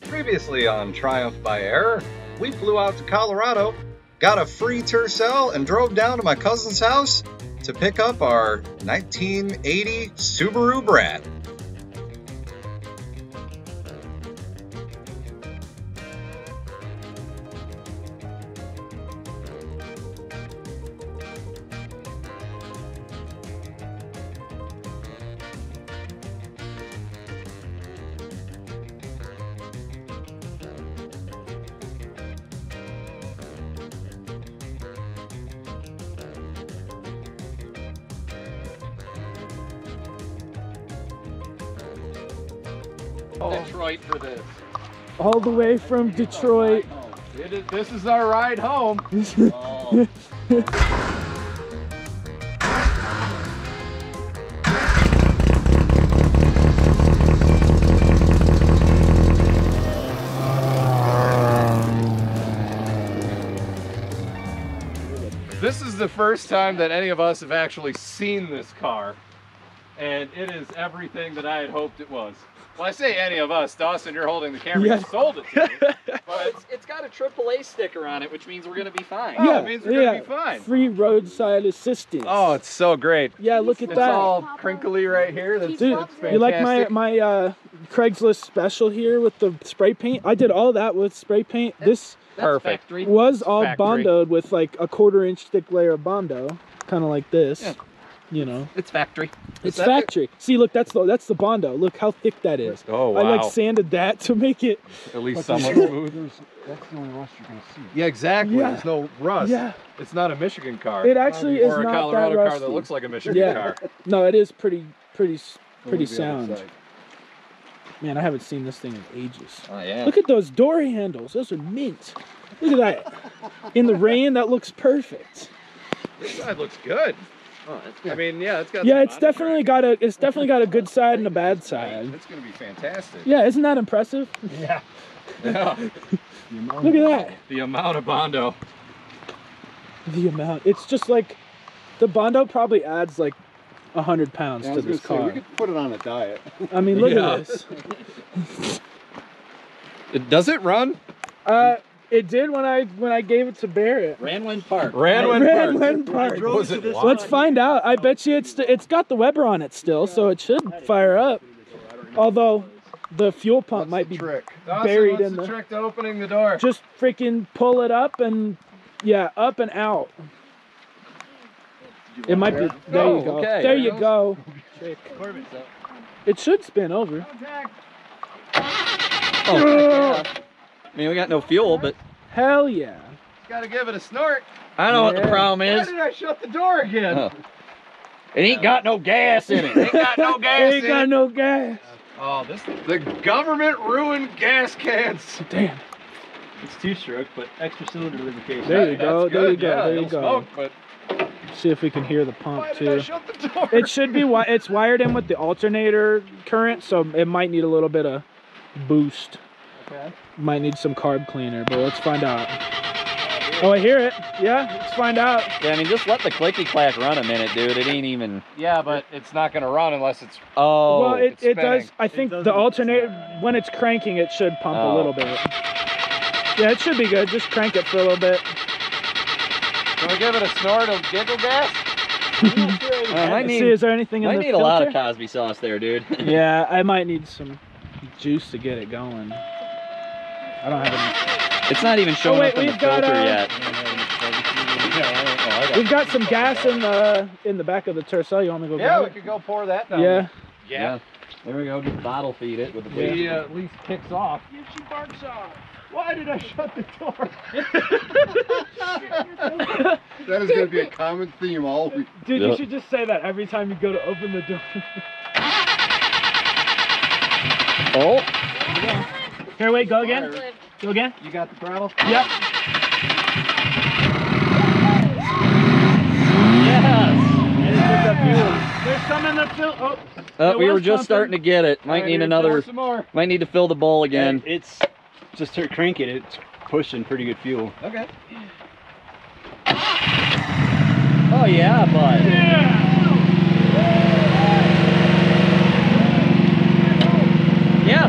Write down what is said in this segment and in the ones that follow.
Previously on Triumph by Air, we flew out to Colorado, got a free Tercel, and drove down to my cousin's house to pick up our 1980 Subaru Brat. Detroit for this. All the way from Detroit. This is our ride home. Oh. This is the first time that any of us have actually seen this car, and it is everything that I had hoped it was. Well, I say any of us. Dawson, you're holding the camera. Yeah. You sold it to me. But It's got a AAA sticker on it, which means we're gonna be fine. oh, it means we're gonna be fine. Free roadside assistance. Oh, it's so great. Yeah, look at It's that. all crinkly right here. That's, Dude, that's fantastic. you like my Craigslist special here with the spray paint? I did all that with spray paint. This Perfect. Factory. was all Factory. bondoed with like a 1/4-inch thick layer of bondo, kind of like this. Yeah. You know, It's factory. it's that factory. See, look, that's the bondo. Look how thick that is. Oh, I wow. like sanded that to make it. At least somewhat smooth. That's the only rust you're going to see. Yeah, exactly. Yeah. There's no rust. Yeah, It's not a Michigan car. it actually is or a not Colorado that car rusty. that looks like a Michigan Yeah. car. No, it is pretty Only the other sound. side. Man, I haven't seen this thing in ages. Oh yeah. Look at those door handles. Those are mint. Look at that. In the rain, that looks perfect. This side looks good. Oh, that's I mean, yeah, it's got. Yeah, some it's body definitely got a good side and a bad side. It's gonna be fantastic. Yeah, isn't that impressive? Yeah. Yeah. Look at that. The amount of bondo. The amount. It's just like the bondo probably adds like 100 pounds Yeah, I to was this gonna say, car. we could put it on a diet. I mean, look Yeah. at this. Does it run? It did when I gave it to Barrett. Ranwin Park. Ranwin Park. Was it live? Let's find out. I bet you it's got the Weber on it still, so it should fire up. Although the fuel pump might be trick. Dawson, buried what's in the the. trick to opening the door? Just freaking pull it up and yeah, up and out. It might be. There you go. okay. There you go. It should spin over. Oh, I mean, we got no fuel, but Hell yeah. Gotta give it a snort. I know what the Yeah. problem Why is. did I shut the door again? Oh. It ain't got no gas in it. Ain't got no gas Ain't in got it. no gas. Oh, the government ruined gas cans. Damn. It's two-stroke, but extra cylinder lubrication. There you go. That's There you good. go. Yeah, There you it'll go. smoke, but See if we can hear the pump why did I too. shut the door? It should be. It's wired in with the alternator current, so it might need a little bit of boost. Okay. Might need some carb cleaner, but let's find out. Oh, I hear it. Yeah, let's find out. Yeah, I mean, just let the clicky clack run a minute, dude. It ain't even. Yeah, but it's not gonna run unless it's. Oh. Well, it it's does. spinning. I think doesn't- the alternator, when it's cranking, it should pump a Oh. little bit. Yeah, it should be good. Just crank it for a little bit. Can we give it a snort of giggle gas? might See, need, is there anything in might the need a lot of filter? Cosby sauce there, dude. Yeah, I might need some juice to get it going. I don't have any. It's not even showing wait, up in the we've got, filter uh, yet. We've got some gas in the back of the Tercel. You want me to go Yeah, grab we it? could go pour that down. Yeah. Yeah. There we go. Just bottle feed it with the He at least kicks off. She barks off. Why did I shut the door? That is going to be a common theme all week. Dude, Yeah. you should just say that every time you go to open the door. Oh. Here, wait, go again. Go again. You got the throttle? Yep. Yes. There's some in the fill. Oh, We It were was just pumping. starting to get it. Might Alright, need here, another. pour some more. Might need to fill the bowl again. It's just her cranking. It's pushing pretty good fuel. Okay. Oh yeah, bud. Yeah.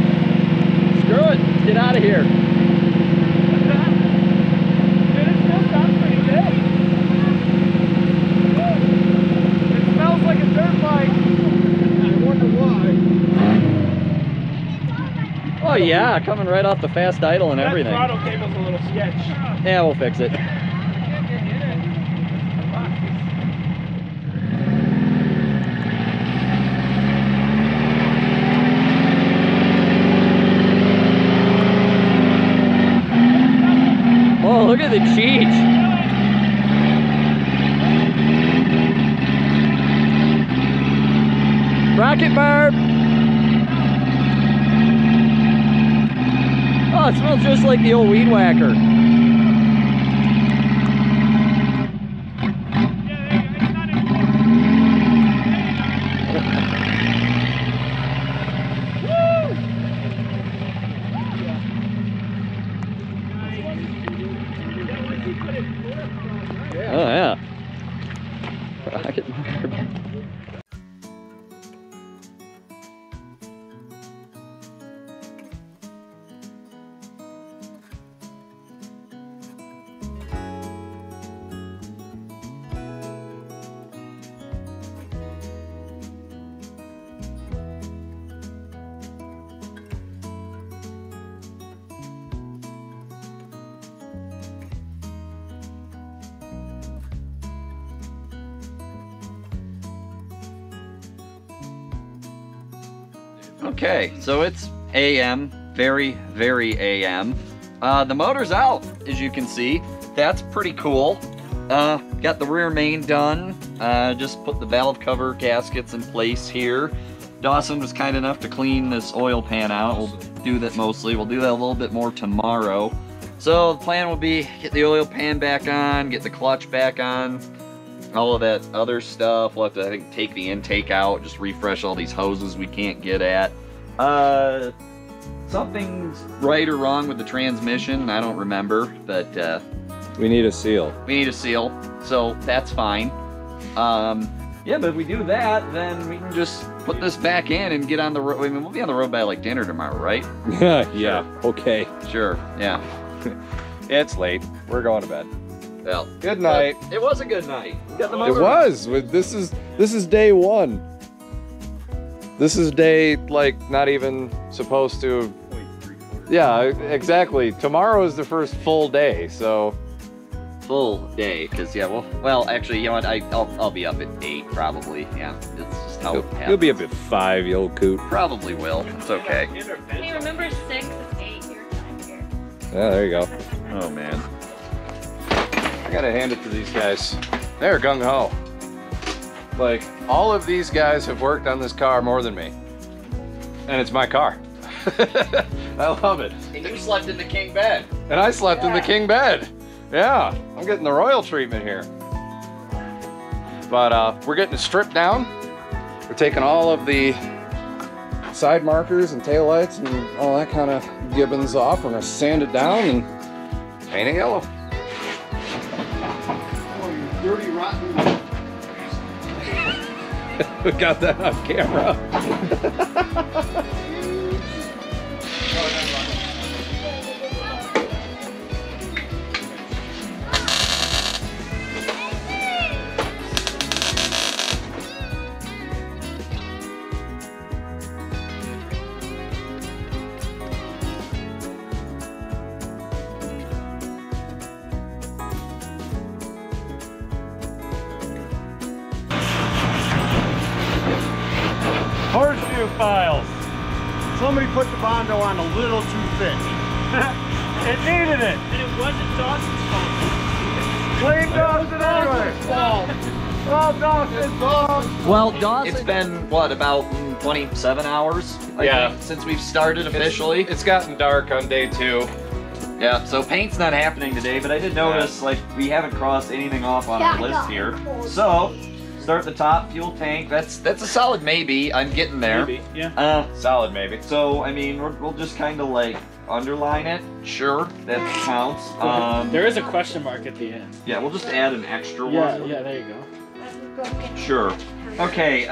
Screw Screw it. Let's get out of here. Dude, it still sounds pretty good. It smells like a dirt bike. I wonder why. Oh yeah, coming right off the fast idle and That everything. throttle cable's a little sketch. Yeah, we'll fix it. Oh, look at the Cheech. Rocket barb. Oh, it smells just like the old weed whacker. Oh yeah. Rocket barb. Okay, so it's AM, very, very AM. The motor's out, as you can see. That's pretty cool. Got the rear main done. Just put the valve cover gaskets in place here. Dawson was kind enough to clean this oil pan out. We'll do that mostly. We'll do that a little bit more tomorrow. So the plan will be get the oil pan back on, get the clutch back on, all of that other stuff. We'll have to, I think, take the intake out, just refresh all these hoses we can't get at. Something's right or wrong with the transmission. I don't remember, but We need a seal. we need a seal, so that's fine. Yeah, but if we do that, then we can just put this back in and get on the road. I mean, we'll be on the road by like dinner tomorrow, right? Yeah, okay. Sure, yeah. It's late. We're going to bed. Well, Good night. it was a good night. We got the It motor. was. This is day one. This is day, like, not even supposed to. Yeah, exactly. Tomorrow is the first full day, so. Full day, because yeah, well, actually, you know what? I'll be up at 8 probably. Yeah, it's just how it happens. You'll be up at 5, you old coot. Probably will. It's okay. Hey, remember 6 is 8 your time here. Yeah, there you go. Oh man. I gotta hand it to these guys. They're gung ho. Like, all of these guys have worked on this car more than me. And it's my car. I love it. And you slept in the king bed. And I slept in the king bed. Yeah, I'm getting the royal treatment here. But we're getting it stripped down. We're taking all of the side markers and taillights and all that kind of gibbons off. We're gonna sand it down and paint it yellow. Oh, you dirty, rotten. We got that on camera. Horseshoe files. Somebody put the Bondo on a little too thick. It needed it. And it wasn't Dawson's fault. Blame Dawson anyway. Oh, Dawson's fault. Well, Dawson. It's been what, about 27 hours? I Yeah. think, since we've started officially. It's gotten dark on day 2. Yeah. So paint's not happening today, but I did notice like we haven't crossed anything off on our list here. So. Start at the top, fuel tank. That's a solid maybe. I'm getting there. Maybe, yeah. Solid maybe. So I mean, we'll just kind of like underline it. Sure, that counts. There is a question mark at the end. Yeah, we'll just add an extra Yeah, one. yeah, there you go. Sure. Okay.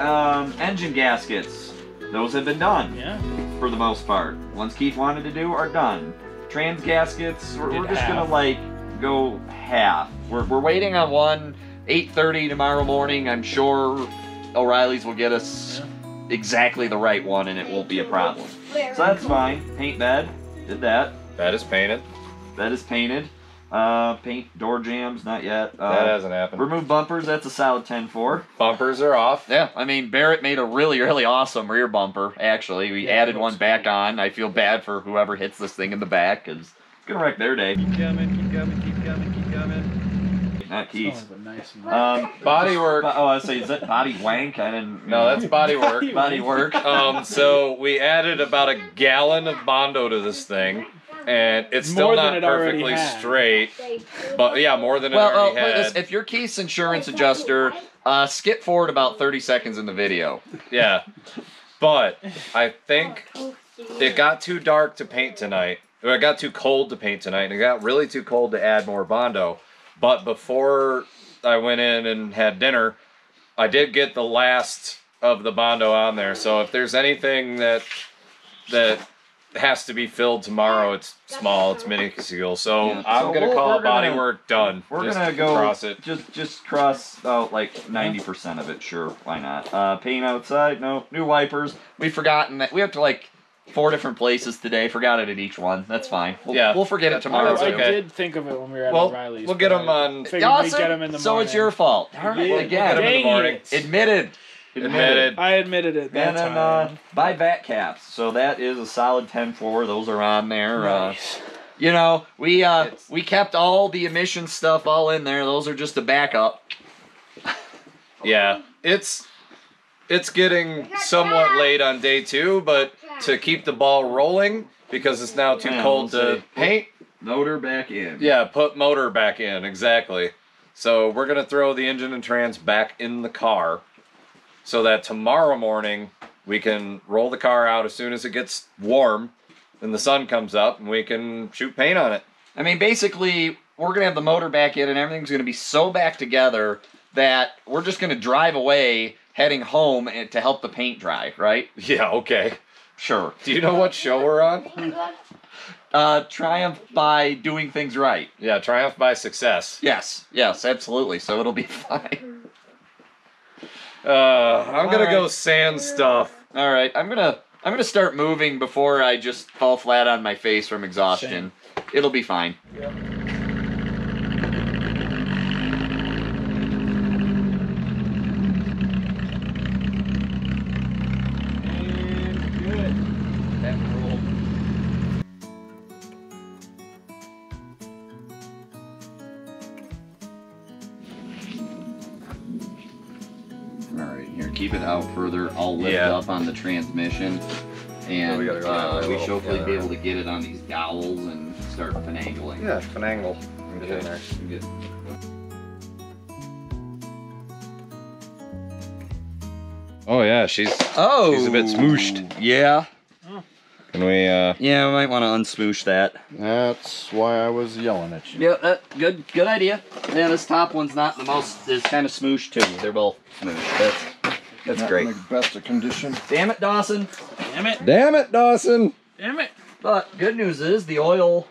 Engine gaskets. Those have been done. Yeah. for the most part. Ones Keith wanted to do are done. Trans gaskets, we're just gonna like go half. We're waiting on one 8:30 tomorrow morning. I'm sure O'Reilly's will get us exactly the right one and it won't be a problem. So that's fine. Paint bed, did that. That is painted. That is painted. Paint door jambs, not yet. That hasn't happened. Remove bumpers, that's a solid 10-4. Bumpers are off. Yeah, I mean, Barrett made a really, really awesome rear bumper, actually. We added one back on. I feel bad for whoever hits this thing in the back, because it's going to wreck their day. Keep coming, keep coming, keep coming, keep coming. Not Keith. Body work. Oh, I was saying, is that body wank? I didn't... No, that's body work. Body work. So we added about a gallon of Bondo to this thing. And it's still not perfectly straight, but yeah, more than it already had. If you're Keith's insurance adjuster, skip forward about 30 seconds in the video. Yeah, but I think it got too dark to paint tonight. Or it got too cold to paint tonight, and it got really too cold to add more Bondo. But before I went in and had dinner, I did get the last of the Bondo on there. So if there's anything that has to be filled tomorrow, it's small, it's mini seal. So Yeah. I'm gonna call body work done. We're Just gonna go cross it. Just cross out like 90% of it. Sure, why not? Paint outside, no. New wipers. We've forgotten that we have to like 4 different places today. Forgot it at each one. That's fine. We'll forget it tomorrow. I okay. did think of it when we were at Well, O'Reilly's. we'll get them on. Figured we'd get them in the So morning. it's your fault. Yeah. Again, Get 'em in the morning. Admitted. I admitted it that And then time. buy back caps. So that is a solid 10-4. Those are on there. Nice. You know, we kept all the emission stuff all in there. Those are just a backup. Yeah, it's getting somewhat late on day 2, but to keep the ball rolling because it's now too cold to paint. Motor back in. Yeah, put motor back in, exactly. So we're gonna throw the engine and trans back in the car, so that tomorrow morning we can roll the car out as soon as it gets warm and the sun comes up and we can shoot paint on it. I mean, basically, we're going to have the motor back in and everything's going to be so back together that we're just going to drive away heading home to help the paint dry, right? Yeah, okay. Sure. Do you know what show we're on? Triumph by doing things right. Yeah, Triumph by Success. Yes, absolutely. So it'll be fine. I'm gonna go sand stuff. All right, I'm gonna start moving before I just fall flat on my face from exhaustion. It'll be fine. Yep. And good. That roll. Alright, here, keep it out further. I'll lift up on the transmission. And we gotta go we should hopefully be able to get it on these dowels and start finagling. Yeah, finagle. Get in there. Good. Oh yeah, she's a bit smooshed. Yeah. Can we Yeah, we might want to unsmoosh that. That's why I was yelling at you. Yeah, good idea. Yeah, this top one's not the most, it's kind of smooshed too. They're both smooshed. That's Not great. in the best of condition. Damn it, Dawson. Damn it. Damn it, Dawson! Damn it. But good news is the oil,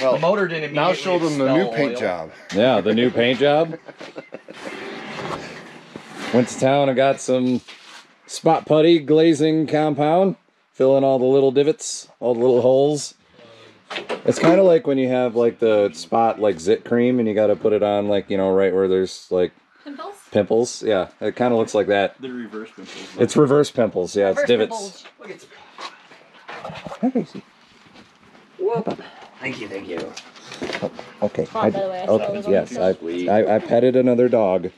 the motor didn't immediately Now show them the new paint oil. job. Yeah, the new paint job. Went to town and got some spot putty glazing compound. Fill in all the little divots, all the little holes. It's kind of like when you have like the spot like zit cream and you got to put it on like, you know, right where there's like pimples. Yeah, it kind of looks like that. The reverse pimples. It's reverse pimples. Yeah, it's divots. Look at Whoop. Thank you. Okay. By the way, I Okay. stole Yes, Sweet. I petted another dog,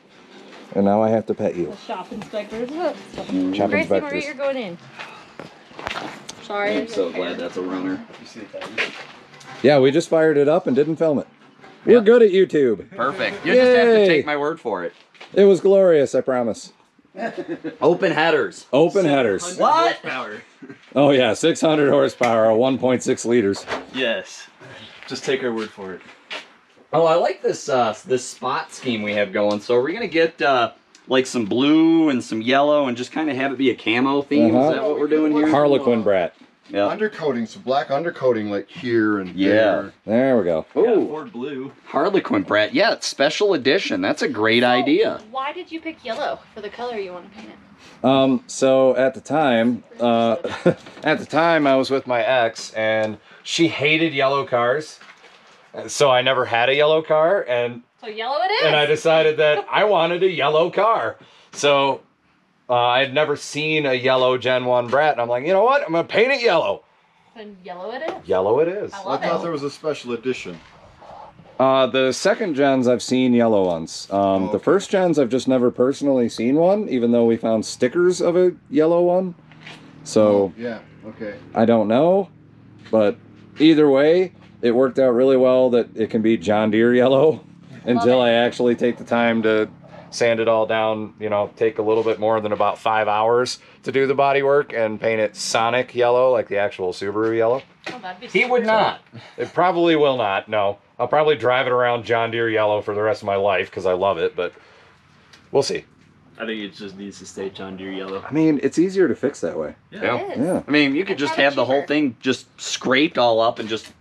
and now I have to pet you. Shop inspectors. Shop Gracie, Marie, inspectors. you're going in. Sorry. I'm so glad that's a runner. Yeah, we just fired it up and didn't film it. We're good at YouTube. Perfect. You just have to Yay. take my word for it. It was glorious, I promise. Open headers. Open headers. What? Oh yeah, 600 horsepower, 1.6 liters. Yes. Just take our word for it. Oh, I like this this spot scheme we have going. So we're gonna get like some blue and some yellow and just kind of have it be a camo theme. Is that what we're doing here? Harlequin Brat. Yeah. Undercoating, so black undercoating like here and Yeah. there. There we go. Ooh, Ford blue. Harlequin Brat. Yeah, it's special edition. That's a great idea. Why did you pick yellow for the color you want to paint it? So at the time, I was with my ex, and she hated yellow cars. So I never had a yellow car, and So yellow it is. and I decided that I wanted a yellow car. So I had never seen a yellow Gen 1 Brat, and I'm like, you know what? I'm gonna paint it yellow. And yellow it is. Yellow it is. I I love thought it. there was a special edition. The second gens, I've seen yellow ones. The first gens, I've just never personally seen one, even though we found stickers of a yellow one. So Yeah, okay. I don't know, but either way, it worked out really well that it can be John Deere yellow until I actually take the time to sand it all down, you know, take a little bit more than about 5 hours to do the body work and paint it Sonic yellow, like the actual Subaru yellow. Oh, that'd be He would not. It probably will not, no. I'll probably drive it around John Deere yellow for the rest of my life because I love it, but we'll see. I think it just needs to stay John Deere yellow. I mean, it's easier to fix that way. Yeah. It is. Yeah. I mean, you could just Probably have the whole cheaper. thing just scraped all up and just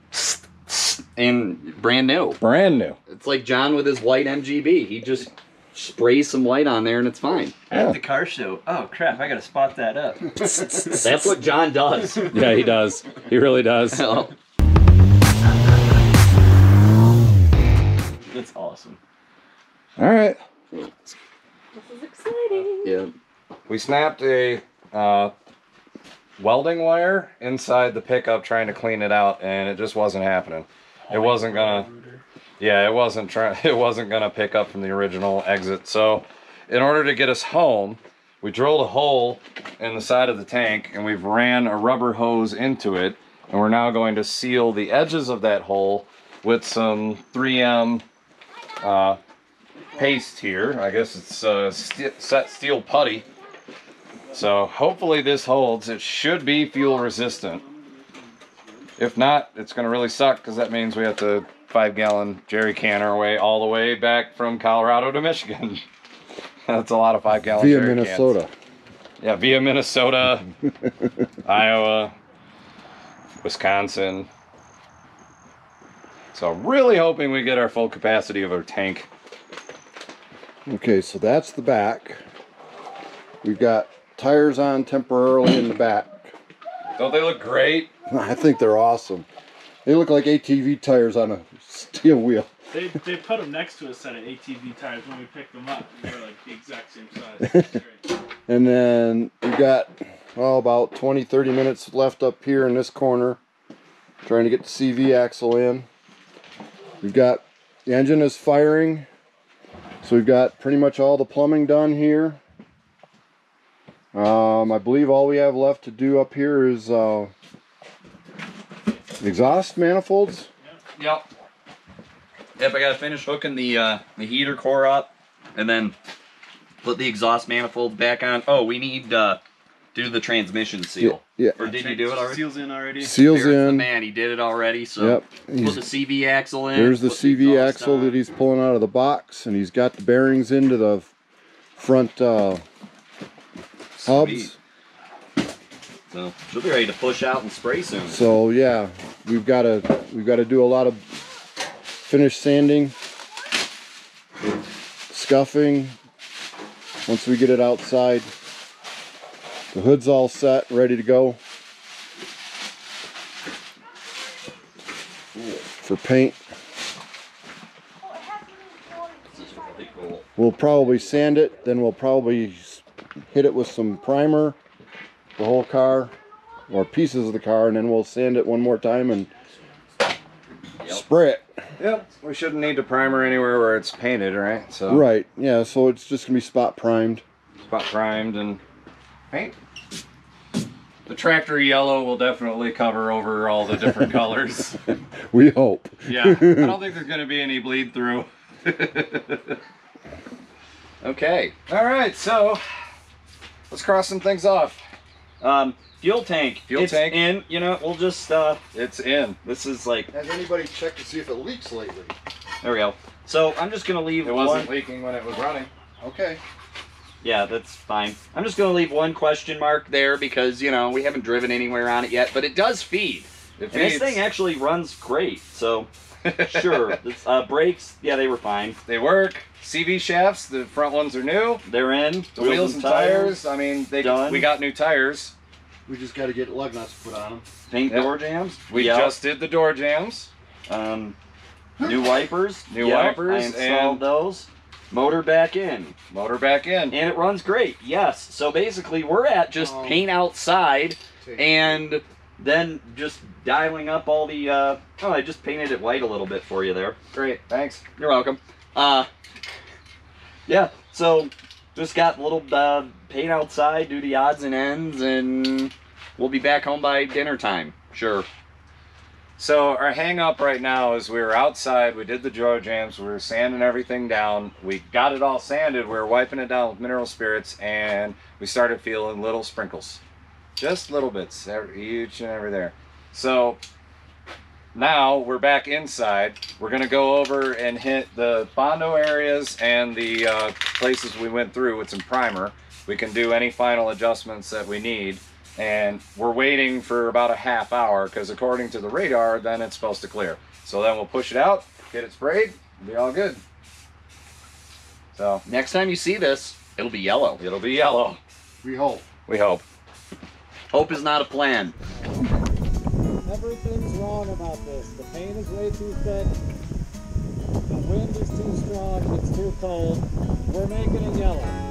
and brand new. Brand new. It's like John with his white MGB. He just sprays some white on there and it's fine. At the car show. Oh crap! I gotta spot that up. That's what John does. Yeah, he does. He really does. Oh, That's awesome. All right. This is exciting. yeah. We snapped a welding wire inside the pickup trying to clean it out, and it just wasn't happening. It wasn't gonna. Yeah, it wasn't gonna pick up from the original exit. So, in order to get us home, we drilled a hole in the side of the tank, and we've ran a rubber hose into it, and we're now going to seal the edges of that hole with some 3M paste here. I guess it's set steel putty. So hopefully this holds. It should be fuel resistant. If not, it's going to really suck because that means we have to 5-gallon jerry can our way all the way back from Colorado to Michigan. That's a lot of 5-gallon Via jerry Minnesota. cans. Yeah, via Minnesota, Iowa, Wisconsin. So I'm really hoping we get our full capacity of our tank. Okay, so that's the back. We've got tires on temporarily in the back. Don't they look great? I think they're awesome. They look like ATV tires on a steel wheel. They put them next to a set of ATV tires when we picked them up. They're like the exact same size. It's great. And then we've got, well, about 20-30 minutes left up here in this corner. Trying to get the CV axle in. We've got, the engine is firing. So we've got pretty much all the plumbing done here. I believe all we have left to do up here is exhaust manifolds. Yep. Yep, I gotta finish hooking the heater core up and then put the exhaust manifolds back on. Oh, we need to do the transmission seal. Yeah. Or did you do it already? Seals in already. Seals There's the in. man, he did it already, so Yep. put the CV axle in. There's the put CV exhaust axle on. that he's pulling out of the box, and he's got the bearings into the front Sweet. hubs. So she'll be ready to push out and spray soon. So yeah, we've got to do a lot of finish sanding, scuffing. Once we get it outside, the hood's all set, ready to go for paint. This is really cool. We'll probably sand it, then we'll probably hit it with some primer, the whole car, or pieces of the car, and then we'll sand it one more time and spray it. Yep. We shouldn't need to primer anywhere where it's painted, right? So Right, yeah, so it's just gonna be spot primed. spot primed and paint. The tractor yellow will definitely cover over all the different colors. We hope. Yeah, I don't think there's going to be any bleed through. Okay. All right, so let's cross some things off. Fuel tank. Fuel It's tank. in, you know, we'll just It's in. this is like, Has anybody checked to see if it leaks lately? there we go. So I'm just gonna leave It one. wasn't leaking when it was running. Okay. Yeah, that's fine. I'm just going to leave one question mark there because, you know, we haven't driven anywhere on it yet, but it does feed. And this thing actually runs great, so sure. Brakes, yeah, they were fine. They work. CV shafts, the front ones are new. They're in. The wheels and tires, I mean, we got new tires. We just got to get lug nuts put on them. Paint door jams. We just did the door jams. New wipers. New wipers. I installed those. Motor back in. Motor back in. And it runs great, yes. So basically we're at just paint outside and then just dialing up all the, oh, I just painted it white a little bit for you there. Great, thanks. You're welcome. Yeah, so just got a little paint outside, do the odds and ends, and we'll be back home by dinner time. Sure. So our hang up right now is we were outside, we did the door jams, we were sanding everything down, we got it all sanded, we were wiping it down with mineral spirits, and we started feeling little sprinkles. Just little bits, each and every there. So now we're back inside. We're gonna go over and hit the Bondo areas and the places we went through with some primer. We can do any final adjustments that we need. And we're waiting for about a half hour because according to the radar, then it's supposed to clear. So then we'll push it out, get it sprayed, it'll be all good. So next time you see this, it'll be yellow. It'll be yellow. We hope. We hope. Hope is not a plan. Everything's wrong about this. The paint is way too thick. The wind is too strong. It's too cold. We're making it yellow.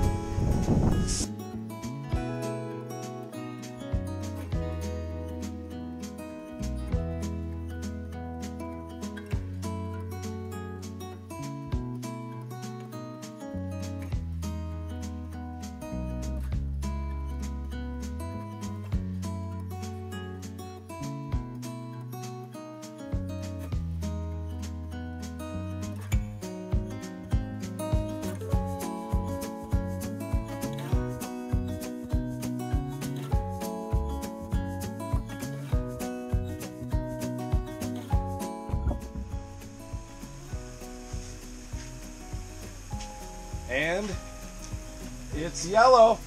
And it's yellow.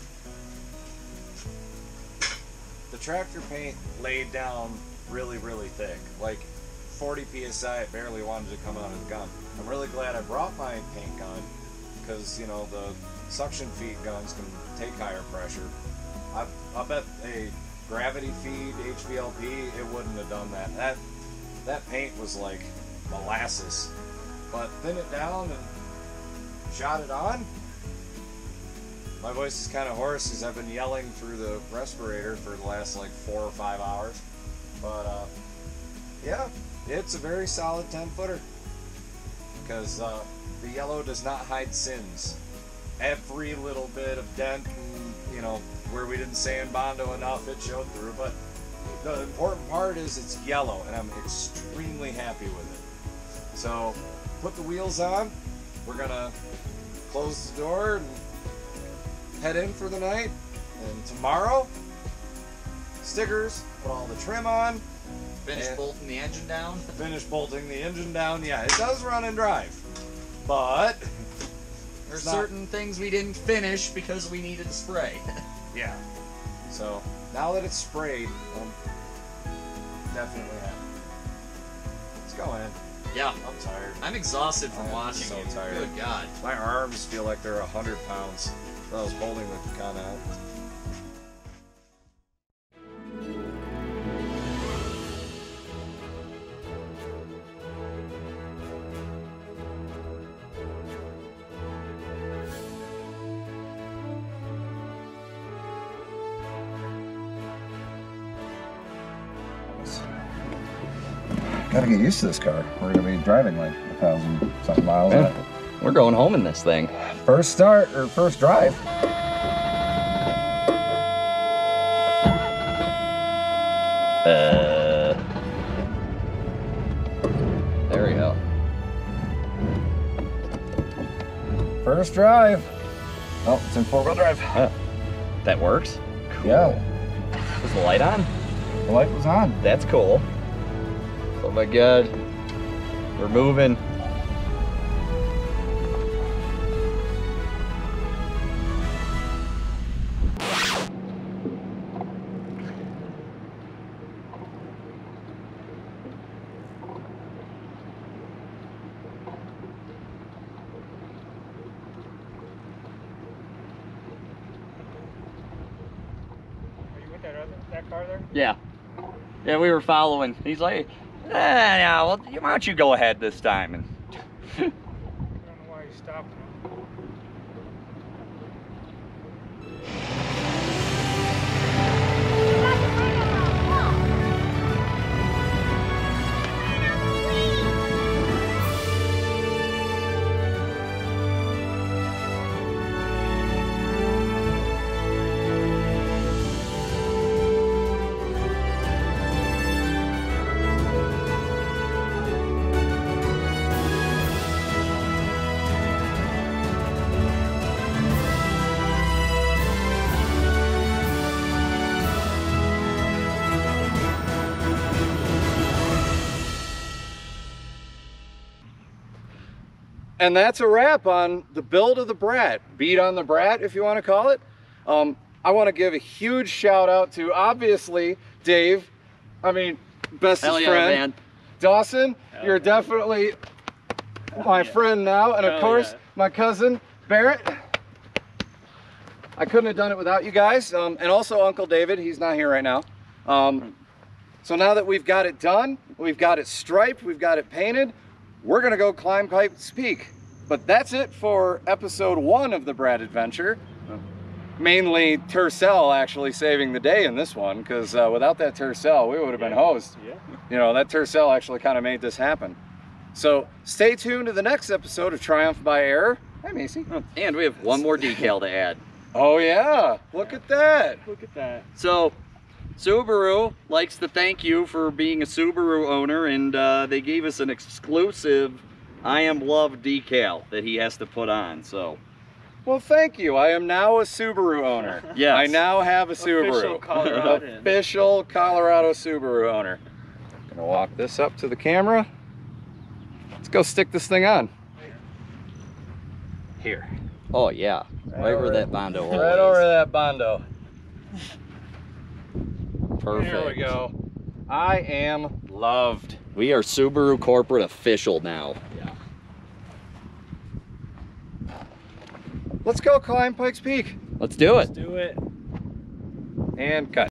The tractor paint laid down really, really thick. Like 40 PSI, it barely wanted to come out of the gun. I'm really glad I brought my paint gun because, you know, the suction feed guns can take higher pressure. I bet a gravity feed HVLP, it wouldn't have done that. That paint was like molasses. But thin it down and shot it on. My voice is kind of hoarse because I've been yelling through the respirator for the last like 4 or 5 hours. But yeah, it's a very solid 10-footer because the yellow does not hide sins. Every little bit of dent and, you know, where we didn't sand Bondo enough, it showed through. But the important part is it's yellow and I'm extremely happy with it. So put the wheels on. We're gonna close the door and head in for the night. And tomorrow, stickers, put all the trim on. Finish bolting the engine down. Finish bolting the engine down. Yeah, it does run and drive. But there's certain things we didn't finish because we needed to spray. Yeah. So now that it's sprayed, I'm definitely happy. Let's go in. Yeah. I'm tired. I'm exhausted from watching so you. tired. Good God. My arms feel like they're 100 pounds. I was holding the gun out. Gotta get used to this car. We're gonna be driving like 1,000-something miles. Yeah. We're going home in this thing. First start or first drive. There we go. First drive. Oh, it's in 4-wheel drive. That works? Cool. Yeah. Was the light on? The light was on. That's cool. Oh my God. We're moving. car there? Yeah. Yeah, we were following. He's like, yeah, well, why don't you go ahead this time? And I don't know why he stopped. And that's a wrap on the build of the Brat. Beat on the Brat, if you want to call it. I want to give a huge shout out to, obviously, Dave. I mean, bestest hell yeah, friend. man. Dawson, you're definitely my friend now. And of course, my cousin, Barrett. I couldn't have done it without you guys. And also Uncle David, he's not here right now. So now that we've got it done, we've got it striped, we've got it painted, we're gonna go climb Pike's Peak. But that's it for episode 1 of the Brat Adventure. Mainly Tercel actually saving the day in this one, because without that Tercel, we would have been hosed. Yeah. You know, that Tercel actually kind of made this happen. So stay tuned to the next episode of Triumph by Error. Hi, Macy. And we have one more decal to add. Oh yeah, look at that. Look at that. So, Subaru likes to thank you for being a Subaru owner, and they gave us an exclusive I Am Love decal that he has to put on, so. Well, thank you. I am now a Subaru owner. Yes. I now have a Subaru. Official Colorado. Official Colorado Subaru owner. Gonna walk this up to the camera. Let's go stick this thing on. Here. Oh yeah, right where that Bondo hole Right is. over that Bondo. Perfect. There we go. I am loved. We are Subaru corporate official now. Yeah. Let's go climb Pike's Peak. Let's do it. Do it. And cut.